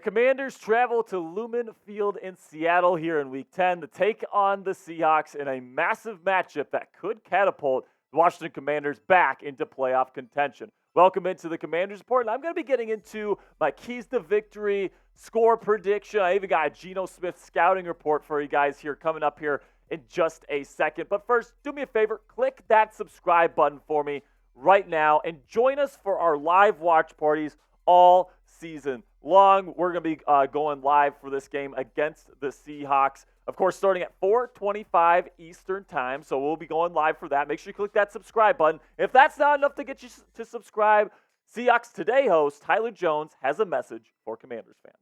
The Commanders travel to Lumen Field in Seattle here in Week 10 to take on the Seahawks in a massive matchup that could catapult the Washington Commanders back into playoff contention. Welcome into the Commanders Report, and I'm going to be getting into my keys to victory, score prediction. I even got a Geno Smith scouting report for you guys here coming up here in just a second. But first, do me a favor, click that subscribe button for me right now and join us for our live watch parties all season long. We're going to be going live for this game against the Seahawks. Of course, starting at 4:25 Eastern time, so we'll be going live for that. Make sure you click that subscribe button. If that's not enough to get you to subscribe, Seahawks Today host Tyler Jones has a message for Commanders fans.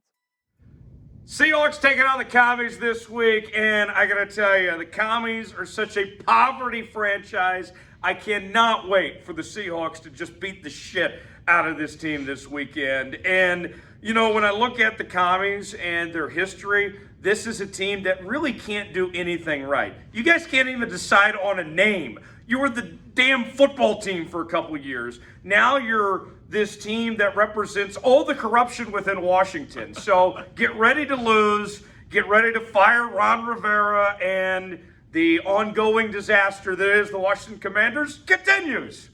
Seahawks taking on the Commies this week, and I got to tell you, the Commies are such a poverty franchise. I cannot wait for the Seahawks to just beat the shit out of this team this weekend. And, you know, when I look at the Commies and their history, this is a team that really can't do anything right. You guys can't even decide on a name. You were the damn football team for a couple of years. Now you're this team that represents all the corruption within Washington. So get ready to lose. Get ready to fire Ron Rivera, and the ongoing disaster that is the Washington Commanders continues.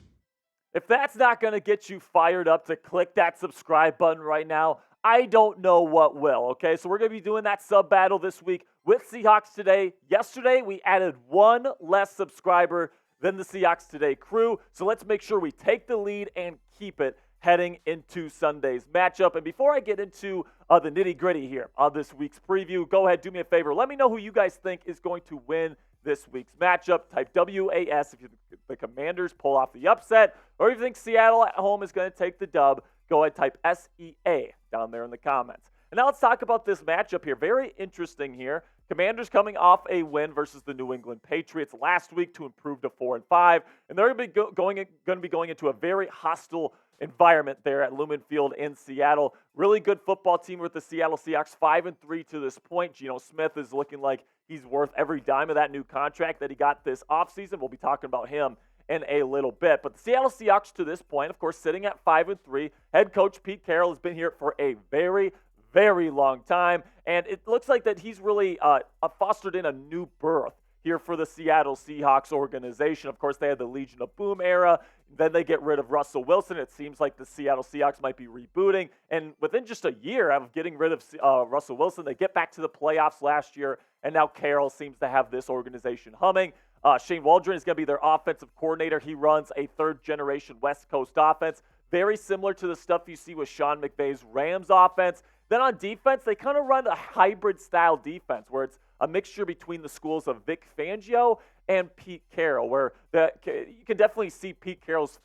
If that's not going to get you fired up to click that subscribe button right now, I don't know what will, okay? So we're going to be doing that sub battle this week with Seahawks Today. Yesterday, we added one less subscriber than the Seahawks Today crew. So let's make sure we take the lead and keep it heading into Sunday's matchup. And before I get into the nitty-gritty here of this week's preview, go ahead, do me a favor. Let me know who you guys think is going to win this week's matchup. Type WAS if the Commanders pull off the upset, or if you think Seattle at home is going to take the dub, go ahead, type SEA down there in the comments. And now let's talk about this matchup here. Very interesting here. Commanders coming off a win versus the New England Patriots last week to improve to 4-5, and they're going to be going into a very hostile environment there at Lumen Field in Seattle. Really good football team with the Seattle Seahawks, 5-3 to this point. Geno Smith is looking like he's worth every dime of that new contract that he got this offseason. We'll be talking about him in a little bit. But the Seattle Seahawks to this point, of course, sitting at 5-3. Head coach Pete Carroll has been here for a very, very long time, and it looks like that he's really fostered in a new birth here for the Seattle Seahawks organization. Of course, they had the Legion of Boom era. Then they get rid of Russell Wilson. It seems like the Seattle Seahawks might be rebooting. And within just a year of getting rid of Russell Wilson, they get back to the playoffs last year, and now Carroll seems to have this organization humming. Shane Waldron is going to be their offensive coordinator. He runs a third-generation West Coast offense, very similar to the stuff you see with Sean McVay's Rams offense. Then on defense, they kind of run a hybrid-style defense where it's a mixture between the schools of Vic Fangio and Pete Carroll, where you can definitely see Pete Carroll's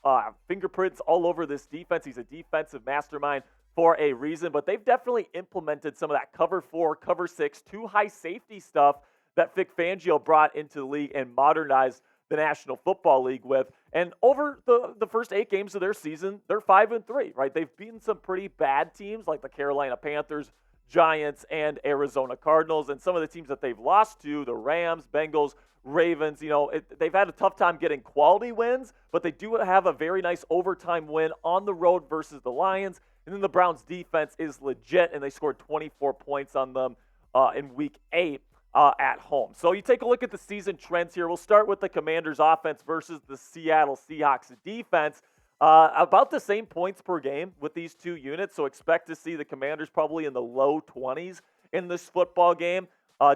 fingerprints all over this defense. He's a defensive mastermind for a reason, but they've definitely implemented some of that cover 4, cover 6, 2 high safety stuff that Vic Fangio brought into the league and modernized the National Football League with. And over the first 8 games of their season, they're 5-3, right? They've beaten some pretty bad teams like the Carolina Panthers, Giants, and Arizona Cardinals. And some of the teams that they've lost to, the Rams, Bengals, Ravens, they've had a tough time getting quality wins, but they do have a very nice overtime win on the road versus the Lions. And then the Browns defense is legit, and they scored 24 points on them in Week 8. At home. So you take a look at the season trends here. We'll start with the Commanders offense versus the Seattle Seahawks defense. About the same points per game with these two units, so expect to see the Commanders probably in the low 20s in this football game,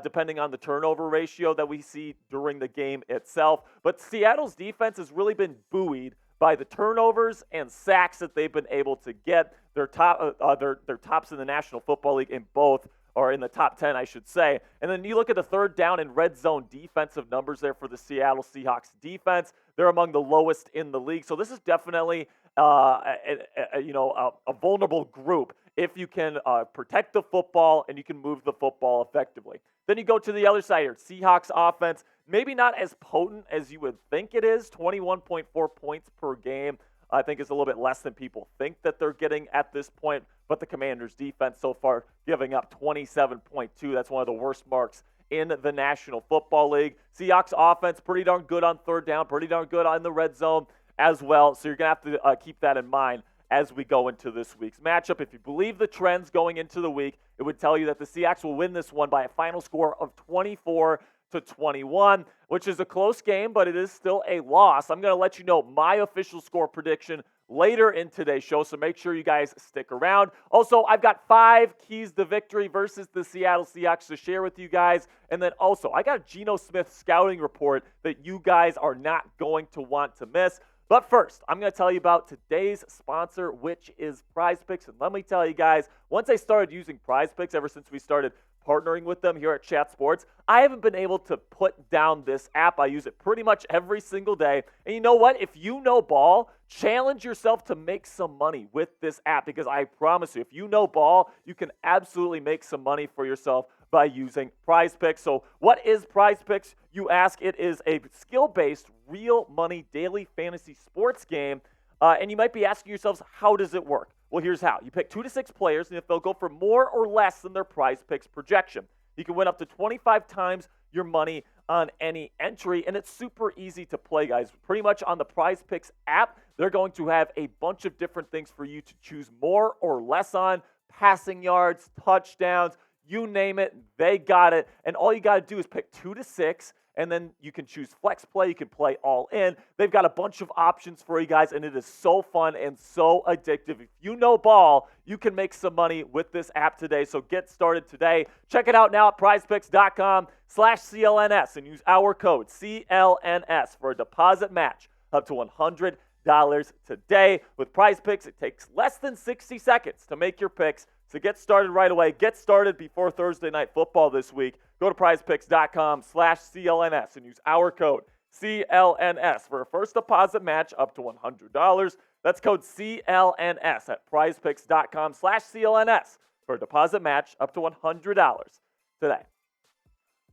depending on the turnover ratio that we see during the game itself. But Seattle's defense has really been buoyed by the turnovers and sacks that they've been able to get. They're tops in the National Football League in both, or in the top 10, I should say. And then you look at the third down and red zone defensive numbers there for the Seattle Seahawks defense. They're among the lowest in the league. So this is definitely a vulnerable group if you can protect the football and you can move the football effectively. Then you go to the other side here. Seahawks offense, maybe not as potent as you would think it is. 21.4 points per game. I think is a little bit less than people think that they're getting at this point. But the Commanders' defense so far giving up 27.2. That's one of the worst marks in the National Football League. Seahawks offense, pretty darn good on third down, pretty darn good on the red zone as well. So you're going to have to keep that in mind as we go into this week's matchup. If you believe the trends going into the week, it would tell you that the Seahawks will win this one by a final score of 24-21, which is a close game, but it is still a loss. I'm going to let you know my official score prediction later in today's show, so make sure you guys stick around. Also, I've got 5 keys to victory versus the Seattle Seahawks to share with you guys. And then also, I got a Geno Smith scouting report that you guys are not going to want to miss. But first, I'm going to tell you about today's sponsor, which is PrizePicks. And let me tell you guys, once I started using PrizePicks, ever since we started partnering with them here at Chat Sports, I haven't been able to put down this app. I use it pretty much every single day. And you know what? If you know ball, challenge yourself to make some money with this app, because I promise you, if you know ball, you can absolutely make some money for yourself by using PrizePicks. So what is PrizePicks, you ask? It is a skill-based, real money daily fantasy sports game. And you might be asking yourselves, how does it work? Well, here's how. You pick 2 to 6 players, and if they'll go for more or less than their PrizePicks projection. You can win up to 25 times your money on any entry, and it's super easy to play, guys. Pretty much on the PrizePicks app, they're going to have a bunch of different things for you to choose more or less on. Passing yards, touchdowns, you name it, they got it. And all you got to do is pick 2 to 6, and then you can choose flex play. You can play all in. They've got a bunch of options for you guys, and it is so fun and so addictive. If you know ball, you can make some money with this app today. So get started today. Check it out now at prizepicks.com/CLNS and use our code CLNS for a deposit match up to $100 today. With PrizePicks, it takes less than 60 seconds to make your picks. So get started right away. Get started before Thursday Night Football this week. Go to prizepicks.com/CLNS and use our code CLNS for a first deposit match up to $100. That's code CLNS at prizepicks.com/CLNS for a deposit match up to $100 today.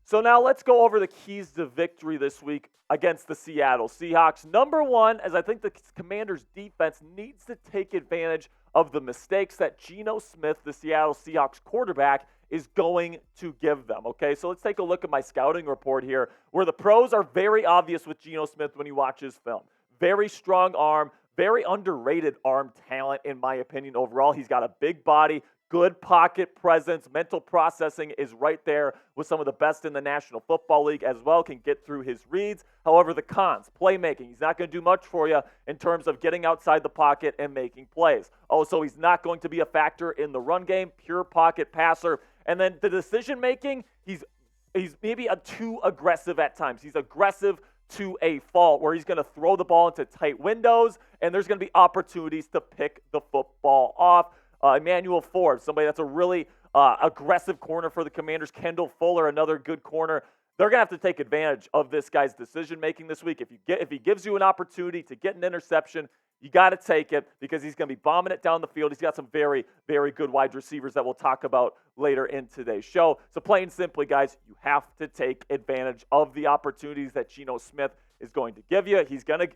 So now let's go over the keys to victory this week against the Seattle Seahawks. Number one, as I think the Commanders' defense needs to take advantage of the mistakes that Geno Smith, the Seattle Seahawks quarterback, is going to give them. Okay, so let's take a look at my scouting report here, where the pros are very obvious with Geno Smith when you watch his film. Very strong arm, very underrated arm talent, in my opinion, overall. He's got a big body, good pocket presence, mental processing is right there with some of the best in the National Football League as well, can get through his reads. However, the cons, playmaking, he's not going to do much for you in terms of getting outside the pocket and making plays. Also, he's not going to be a factor in the run game, pure pocket passer. And then the decision-making, he's maybe too aggressive at times. He's aggressive to a fault where he's going to throw the ball into tight windows, and there's going to be opportunities to pick the football off. Emmanuel Forbes, somebody that's a really aggressive corner for the Commanders. Kendall Fuller, another good corner. They're going to have to take advantage of this guy's decision-making this week. If he gives you an opportunity to get an interception, you got to take it, because he's going to be bombing it down the field. He's got some very, very good wide receivers that we'll talk about later in today's show. So plain and simply, guys, you have to take advantage of the opportunities that Geno Smith is going to give you. He's gonna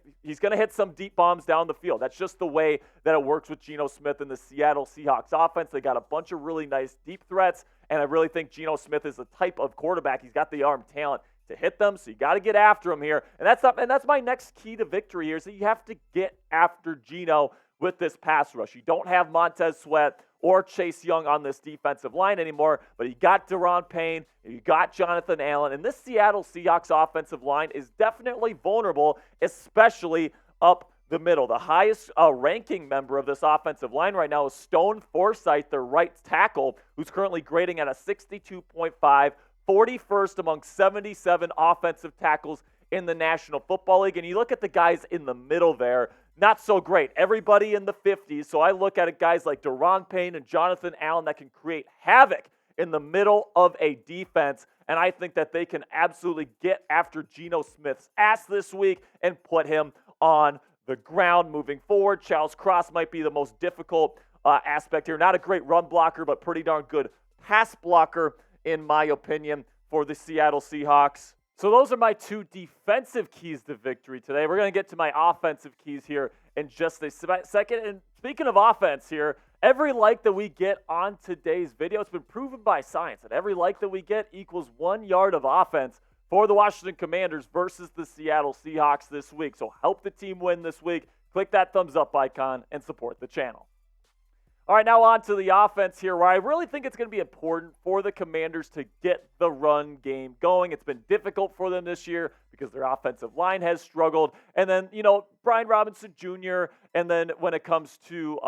hit some deep bombs down the field. That's just the way that it works with Geno Smith and the Seattle Seahawks offense. They got a bunch of really nice deep threats, and I really think Geno Smith is the type of quarterback. He's got the arm talent to hit them, so you got to get after him here. And that's my next key to victory here, is that you have to get after Geno with this pass rush. You don't have Montez Sweat or Chase Young on this defensive line anymore, but you got Daron Payne, and you got Jonathan Allen, and this Seattle Seahawks offensive line is definitely vulnerable, especially up the middle. The highest ranking member of this offensive line right now is Stone Forsythe, their right tackle, who's currently grading at a 62.5, 41st among 77 offensive tackles in the National Football League. And you look at the guys in the middle there, not so great. Everybody in the 50s. So I look at it, guys like Daron Payne and Jonathan Allen that can create havoc in the middle of a defense. And I think that they can absolutely get after Geno Smith's ass this week and put him on the ground moving forward. Charles Cross might be the most difficult aspect here. Not a great run blocker, but pretty darn good pass blocker, in my opinion, for the Seattle Seahawks. So those are my 2 defensive keys to victory today. We're going to get to my offensive keys here in just a second. And speaking of offense here, every like that we get on today's video, it's been proven by science that every like that we get equals 1 yard of offense for the Washington Commanders versus the Seattle Seahawks this week. So help the team win this week. Click that thumbs up icon and support the channel. All right, now on to the offense here, where I really think it's going to be important for the Commanders to get the run game going. It's been difficult for them this year because their offensive line has struggled. And then, Brian Robinson Jr., and then when it comes to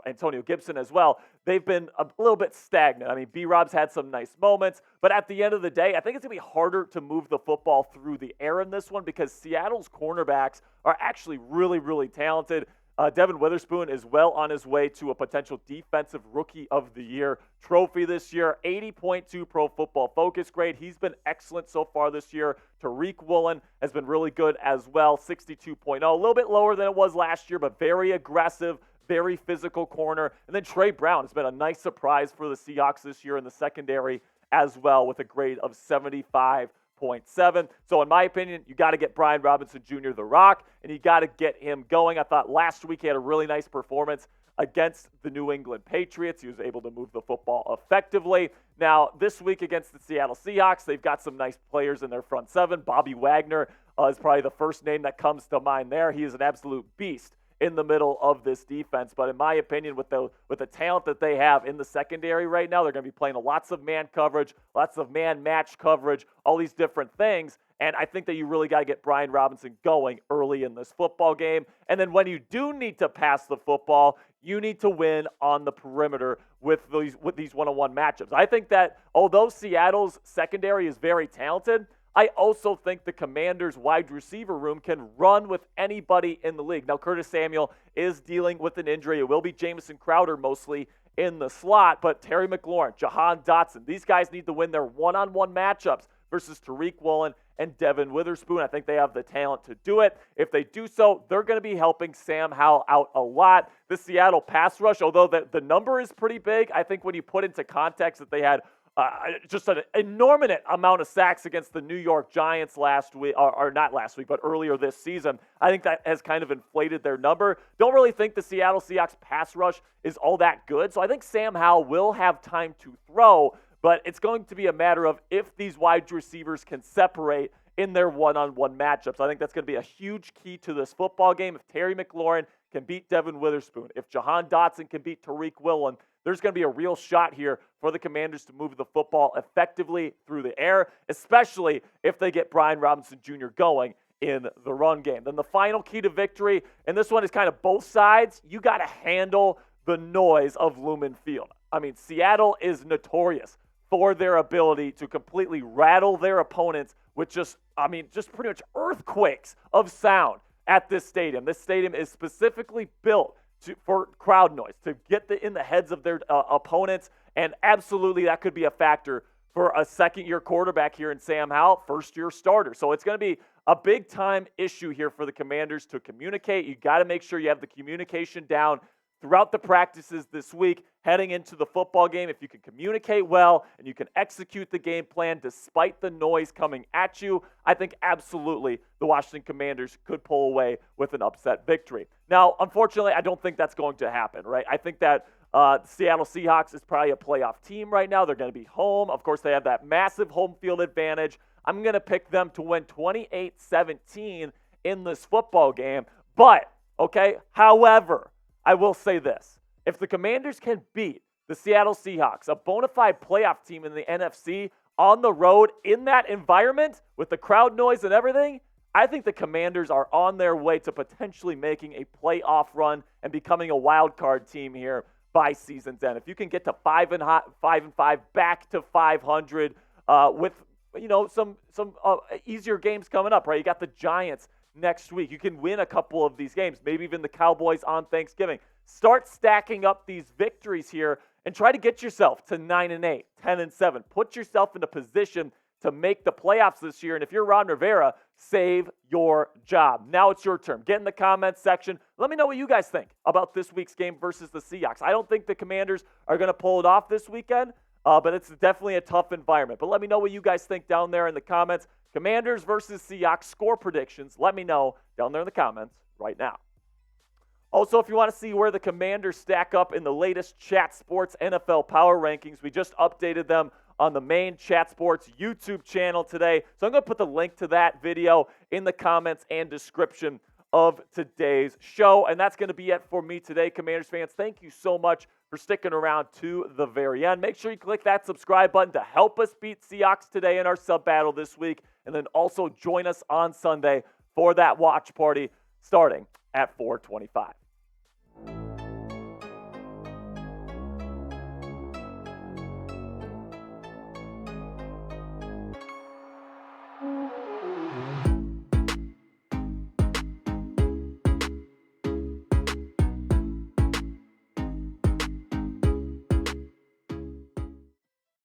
Antonio Gibson as well, they've been a little bit stagnant. I mean, B-Rob's had some nice moments, but at the end of the day, I think it's going to be harder to move the football through the air in this one because Seattle's cornerbacks are actually really, really talented. Devin Witherspoon is well on his way to a potential Defensive Rookie of the Year trophy this year. 80.2 Pro Football Focus grade. He's been excellent so far this year. Tariq Woolen has been really good as well. 62.0. A little bit lower than it was last year, but very aggressive, very physical corner. And then Trey Brown has been a nice surprise for the Seahawks this year in the secondary as well with a grade of 75.7. So in my opinion, you got to get Brian Robinson Jr. the Rock, and you got to get him going. I thought last week he had a really nice performance against the New England Patriots. He was able to move the football effectively. Now, this week against the Seattle Seahawks, they've got some nice players in their front seven. Bobby Wagner is probably the first name that comes to mind there. He is an absolute beast in the middle of this defense. But in my opinion, with the talent that they have in the secondary right now, they're going to be playing lots of man coverage, lots of man match coverage, all these different things. And I think that you really got to get Brian Robinson going early in this football game. And then when you do need to pass the football, you need to win on the perimeter with these one-on-one matchups. I think that although Seattle's secondary is very talented, I also think the Commanders' wide receiver room can run with anybody in the league. Now, Curtis Samuel is dealing with an injury. It will be Jamison Crowder mostly in the slot, but Terry McLaurin, Jahan Dotson, these guys need to win their one-on-one matchups versus Tariq Woolen and Devin Witherspoon. I think they have the talent to do it. If they do so, they're going to be helping Sam Howell out a lot. The Seattle pass rush, although the number is pretty big, I think when you put into context that they had just an inordinate amount of sacks against the New York Giants last week, or not last week, but earlier this season. I think that has kind of inflated their number. Don't really think the Seattle Seahawks pass rush is all that good. So I think Sam Howell will have time to throw, but it's going to be a matter of if these wide receivers can separate in their one-on-one matchups. I think that's going to be a huge key to this football game. If Terry McLaurin can beat Devin Witherspoon, if Jahan Dotson can beat Tariq Woolen, there's going to be a real shot here for the Commanders to move the football effectively through the air, especially if they get Brian Robinson Jr. going in the run game. Then the final key to victory, and this one is kind of both sides, you got to handle the noise of Lumen Field. I mean, Seattle is notorious for their ability to completely rattle their opponents with just pretty much earthquakes of sound at this stadium. This stadium is specifically built for crowd noise, to get in the heads of their opponents, and absolutely that could be a factor for a second-year quarterback here in Sam Howell, first-year starter. So it's going to be a big-time issue here for the Commanders to communicate. You got to make sure you have the communication down throughout the practices this week, heading into the football game. If you can communicate well and you can execute the game plan despite the noise coming at you, I think absolutely the Washington Commanders could pull away with an upset victory. Now, unfortunately, I don't think that's going to happen, right? I think that the Seattle Seahawks is probably a playoff team right now. They're going to be home. Of course, they have that massive home field advantage. I'm going to pick them to win 28-17 in this football game. But, however, I will say this. If the Commanders can beat the Seattle Seahawks, a bona fide playoff team in the NFC, on the road in that environment with the crowd noise and everything, I think the Commanders are on their way to potentially making a playoff run and becoming a wild card team here by season's end. If you can get to 5-5, back to 500 with some easier games coming up, right? You got the Giants next week. You can win a couple of these games, maybe even the Cowboys on Thanksgiving. Start stacking up these victories here and try to get yourself to 9-8, 10-7. Put yourself in a position to make the playoffs this year. And if you're Ron Rivera, save your job. Now it's your turn. Get in the comments section. Let me know what you guys think about this week's game versus the Seahawks. I don't think the Commanders are going to pull it off this weekend, but it's definitely a tough environment. But let me know what you guys think down there in the comments. Commanders versus Seahawks score predictions. Let me know down there in the comments right now. Also, if you want to see where the Commanders stack up in the latest Chat Sports NFL Power Rankings, we just updated them on the main Chat Sports YouTube channel today. So I'm going to put the link to that video in the comments and description of today's show. And that's going to be it for me today, Commanders fans. Thank you so much for sticking around to the very end. Make sure you click that subscribe button to help us beat Seahawks today in our sub battle this week. And then also join us on Sunday for that watch party starting at 4:25.